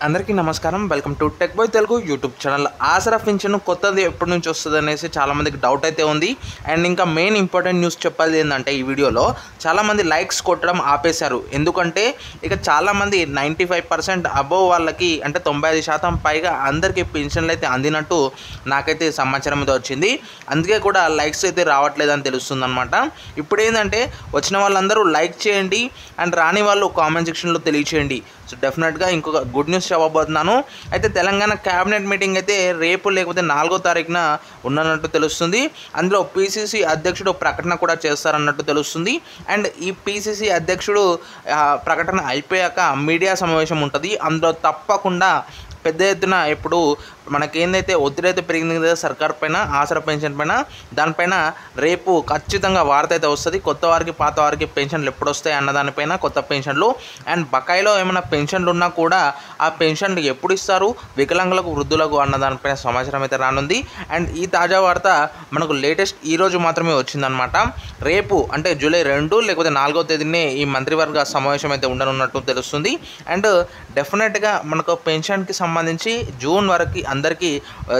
అందరికీ నమస్కారం. Welcome to Tech Boy Telugu YouTube channel. Aasara పింఛను కొత్తది ఎప్పటి నుంచి వస్తుంది అనేసి చాలామందికి డౌట్ అయితే ఉంది. అండ్ ఇంకా మెయిన్ ఇంపార్టెంట్ న్యూస్ చెప్పాలి ఏంటంటే ఈ వీడియోలో చాలామంది లైక్స్ కొట్టడం ఆపేశారు. ఎందుకంటే ఇక చాలామంది 95% అబోవ్ వాళ్ళకి అంటే 95% పైగా అందరికీ పింఛన్లు అయితే అందినట్టు నాకైతే సమాచారం అయితే వచ్చింది. అందుకే కూడా లైక్స్ అయితే రావట్లేదని తెలుస్తుంది అనమాట. ఇప్పుడు ఏంటంటే వచ్చిన వాళ్ళందరూ లైక్ చేయండి అండ్ రాని వాళ్ళు కామెంట్ సెక్షన్లో తెలియచేయండి. సో డెఫినెట్గా ఇంకొక గుడ్ న్యూస్ చెప్పబోతున్నాను. అయితే తెలంగాణ క్యాబినెట్ మీటింగ్ అయితే రేపు లేకపోతే 4వ తారీఖున ఉన్నట్టు తెలుస్తుంది. అందులో పీసీసీ అధ్యక్షుడు ప్రకటన కూడా చేస్తారన్నట్టు తెలుస్తుంది. అండ్ ఈ పీసీసీ అధ్యక్షుడు ప్రకటన అయిపోయాక మీడియా సమావేశం ఉంటుంది. అందులో తప్పకుండా పెద్ద ఎత్తున ఇప్పుడు మనకేందైతే ఒత్తిడి అయితే పెరిగింది కదా సర్కార్ పైన, ఆసరా పెన్షన్ పైన, దానిపైన రేపు ఖచ్చితంగా వార్త అయితే వస్తుంది. కొత్త వారికి పాత వారికి పెన్షన్లు ఎప్పుడు వస్తాయి అన్నదానిపైన, కొత్త పెన్షన్లు అండ్ బకాయిలో ఏమైనా పెన్షన్లు ఉన్నా కూడా ఆ పెన్షన్లు ఎప్పుడు ఇస్తారు, వికలాంగులకు వృద్ధులకు అన్నదానిపైన సమాచారం అయితే రానుంది. అండ్ ఈ తాజా వార్త మనకు లేటెస్ట్ ఈరోజు మాత్రమే వచ్చిందనమాట. రేపు అంటే జూలై 2 లేకపోతే 4వ తేదీనే ఈ మంత్రివర్గ సమావేశం అయితే ఉండనున్నట్టు తెలుస్తుంది. అండ్ డెఫినెట్గా మనకు పెన్షన్కి సంబంధించి జూన్ వరకు అందరికీ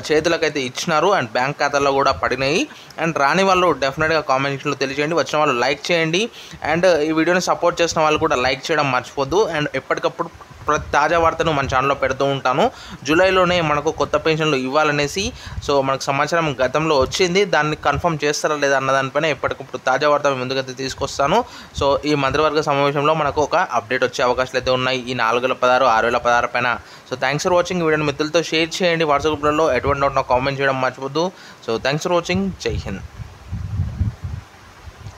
చేతులకైతే ఇచ్చినారు అండ్ బ్యాంక్ ఖాతాల్లో కూడా పడినాయి. అండ్ రాని వాళ్ళు డెఫినెట్గా కామెంట్ సెక్షన్లో తెలియజేయండి. వచ్చిన వాళ్ళు లైక్ చేయండి అండ్ ఈ వీడియోని సపోర్ట్ చేసిన వాళ్ళు కూడా లైక్ చేయడం మర్చిపోద్దు. అండ్ ఎప్పటికప్పుడు ప్రతి తాజా వార్తను మన ఛానల్లో పెడుతూ ఉంటాను. జూలైలోనే మనకు కొత్త పెన్షన్లు ఇవ్వాలనేసి సో మనకు సమాచారం గతంలో వచ్చింది. దాన్ని కన్ఫర్మ్ చేస్తారా లేదా అన్న దానిపైన ఎప్పటికప్పుడు తాజా వార్త ముందుకైతే తీసుకొస్తాను. సో ఈ మంత్రివర్గ సమావేశంలో మనకు ఒక అప్డేట్ వచ్చే అవకాశాలు అయితే ఉన్నాయి ఈ 4016 6016 పైన. So thanks for watching. వీడియోని మిత్రులతో షేర్ చేయండి. వాట్సాప్ గ్రూప్లలో ఎటువంటి కామెంట్ చేయడం మర్చిపోద్దు. So thanks for watching. Jai Hind.